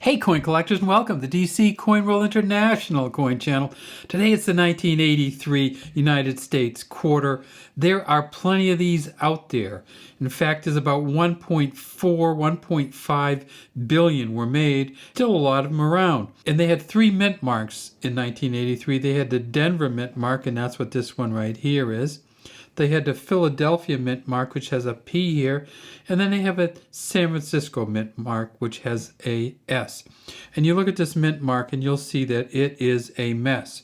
Hey coin collectors, and welcome to DC Coin Roll International coin channel. Today it's the 1983 United States quarter. There are plenty of these out there. In fact, there's about 1.4, 1.5 billion were made. Still a lot of them around. And they had three mint marks in 1983. They had the Denver mint mark, and that's what this one right here is. They had the Philadelphia mint mark, which has a P here, and then they have a San Francisco mint mark, which has a S. And you look at this mint mark and you'll see that it is a mess.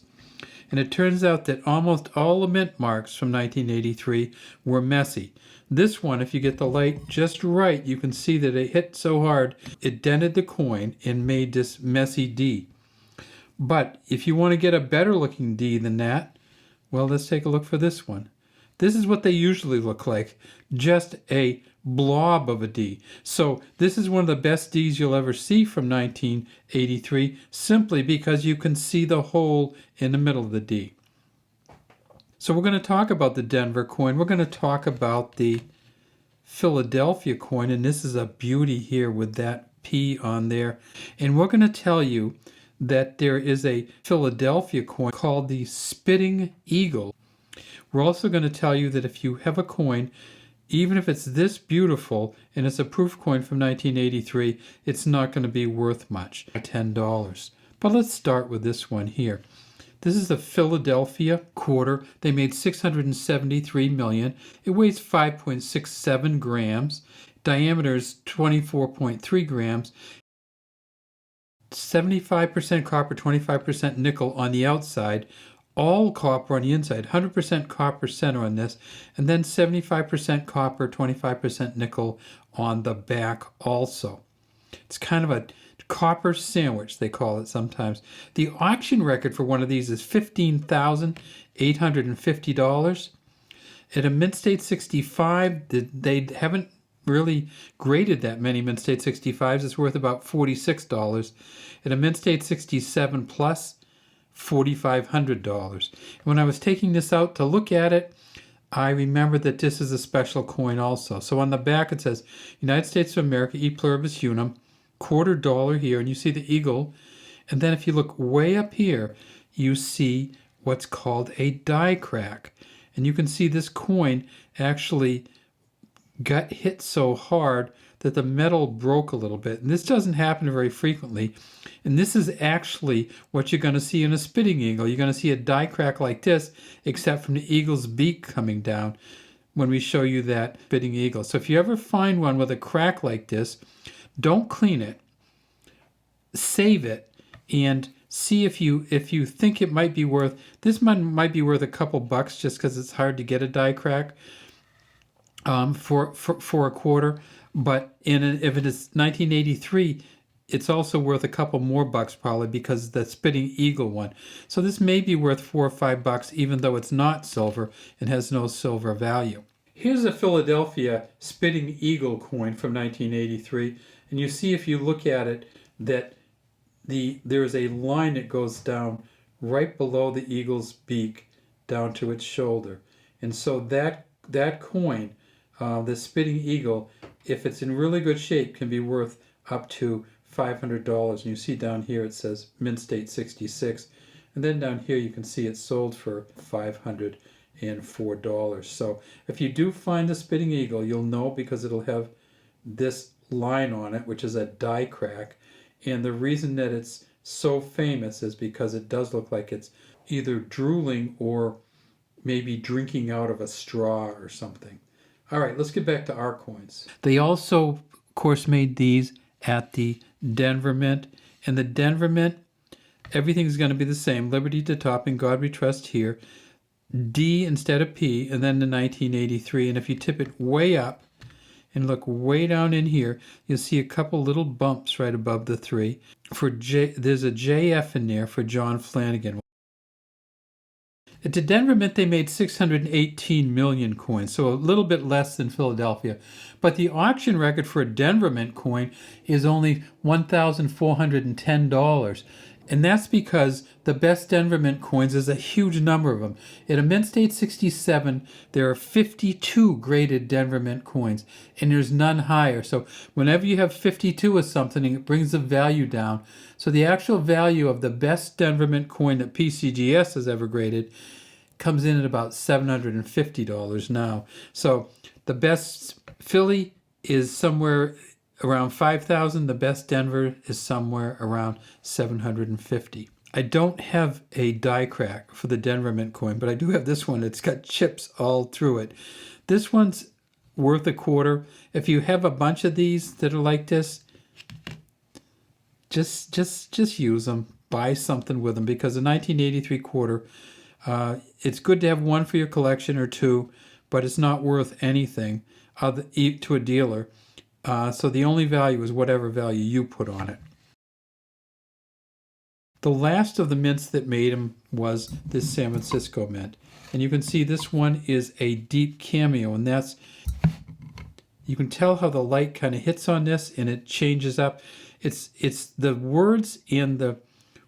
And it turns out that almost all the mint marks from 1983 were messy. This one, if you get the light just right, you can see that it hit so hard it dented the coin and made this messy D. But if you want to get a better looking D than that, well, let's take a look for this one. This is what they usually look like, just a blob of a D. So this is one of the best Ds you'll ever see from 1983, simply because you can see the hole in the middle of the D. So we're going to talk about the Denver coin. We're going to talk about the Philadelphia coin, and this is a beauty here with that P on there. And we're going to tell you that there is a Philadelphia coin called the Spitting Eagle. We're also going to tell you that if you have a coin, even if it's this beautiful and it's a proof coin from 1983, it's not going to be worth much, $10. But let's start with this one here. This is the Philadelphia quarter. They made 673 million. It weighs 5.67 grams. Diameter is 24.3 grams. 75% copper, 25% nickel on the outside. All copper on the inside, 100% copper center on this, and then 75% copper, 25% nickel on the back also. It's kind of a copper sandwich, they call it sometimes. The auction record for one of these is $15,850. At a Mint State 65, they haven't really graded that many Mint State 65s. It's worth about $46. At a Mint State 67 plus, $4,500. When I was taking this out to look at it, I remembered that this is a special coin also. So on the back it says United States of America, E pluribus unum, $quarter here, and you see the eagle. And then if you look way up here, you see what's called a die crack. And you can see this coin actually got hit so hard that the metal broke a little bit. And this doesn't happen very frequently. And this is actually what you're going to see in a spitting eagle. You're going to see a die crack like this, except from the eagle's beak coming down when we show you that spitting eagle. So if you ever find one with a crack like this, don't clean it, save it, and see if you think it might be worth, this might be worth a couple bucks just because it's hard to get a die crack for a quarter. But if it is 1983, it's also worth a couple more bucks probably because the Spitting Eagle one. So this may be worth $4 or $5 even though it's not silver and has no silver value. Here's a Philadelphia Spitting Eagle coin from 1983, and you see if you look at it that there is a line that goes down right below the eagle's beak down to its shoulder. And so that coin, the Spitting Eagle, if it's in really good shape, can be worth up to $500. And you see down here it says Mint State 66. And then down here you can see it's sold for $504. So if you do find the Spitting Eagle, you'll know because it'll have this line on it, which is a die crack. And the reason that it's so famous is because it does look like it's either drooling or maybe drinking out of a straw or something. All right, let's get back to our coins. They also, of course, made these at the Denver Mint. And the Denver Mint, everything's going to be the same. Liberty to top, in God we trust here. D instead of P, and then the 1983. And if you tip it way up and look way down in here, you'll see a couple little bumps right above the 3. For J, there's a JF in there for John Flanagan. At the Denver Mint, they made 618 million coins, so a little bit less than Philadelphia. But the auction record for a Denver Mint coin is only $1,410. And that's because the best Denver Mint coins is a huge number of them. At a Mint State 67, there are 52 graded Denver Mint coins, and there's none higher. So whenever you have 52 of something, it brings the value down. So the actual value of the best Denver Mint coin that PCGS has ever graded comes in at about $750 now. So the best Philly is somewhere around 5,000. The best Denver is somewhere around 750. I don't have a die crack for the Denver Mint coin, but I do have this one. It's got chips all through it. This one's worth $0.25. If you have a bunch of these that are like this, just use them. Buy something with them, because a 1983 quarter, it's good to have one for your collection or two, but it's not worth anything to a dealer. So the only value is whatever value you put on it. The last of the mints that made them was this San Francisco mint. And you can see this one is a deep cameo, and that's, you can tell how the light kind of hits on this and it changes up. It's the words and the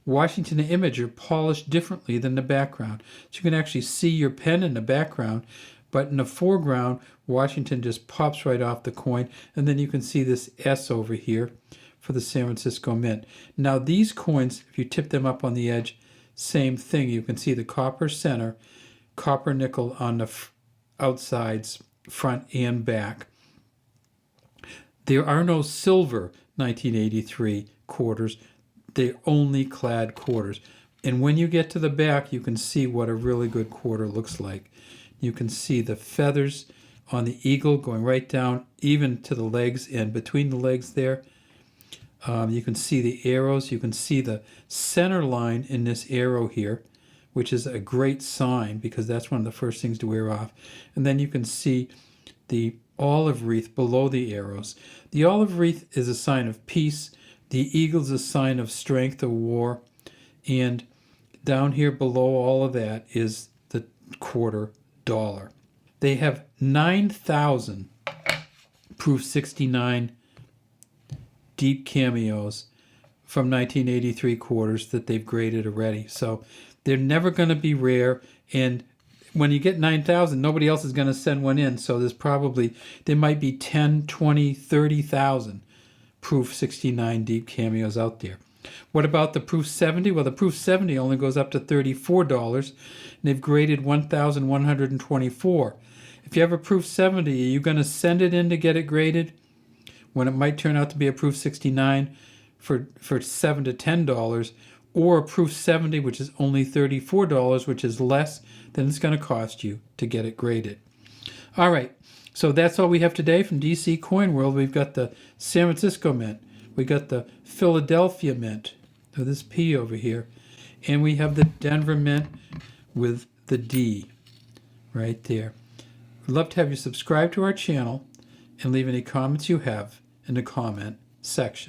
Washington image are polished differently than the background. So you can actually see your pen in the background, but in the foreground, Washington just pops right off the coin, and then you can see this S over here for the San Francisco Mint. Now these coins, if you tip them up on the edge, same thing. You can see the copper center, copper nickel on the outsides, front and back. There are no silver 1983 quarters. They're only clad quarters. And when you get to the back, you can see what a really good quarter looks like. You can see the feathers on the eagle going right down, even to the legs, and between the legs there. You can see the arrows. You can see the center line in this arrow here, which is a great sign because that's one of the first things to wear off. And then you can see the olive wreath below the arrows. The olive wreath is a sign of peace. The eagle is a sign of strength or war. And down here below all of that is the $0.25. They have 9,000 Proof 69 deep cameos from 1983 quarters that they've graded already. So they're never going to be rare. And when you get 9,000, nobody else is going to send one in. So there might be 10, 20, 30,000 Proof 69 deep cameos out there. What about the Proof 70? Well, the Proof 70 only goes up to $34, and they've graded 1,124. If you have a Proof 70, are you going to send it in to get it graded when it might turn out to be a Proof 69 for $7 to $10, or a Proof 70, which is only $34, which is less than it's going to cost you to get it graded? All right, so that's all we have today from DC Coin World. We've got the San Francisco Mint. We got the Philadelphia Mint, so this P over here, and we have the Denver Mint with the D right there. We'd love to have you subscribe to our channel and leave any comments you have in the comment section.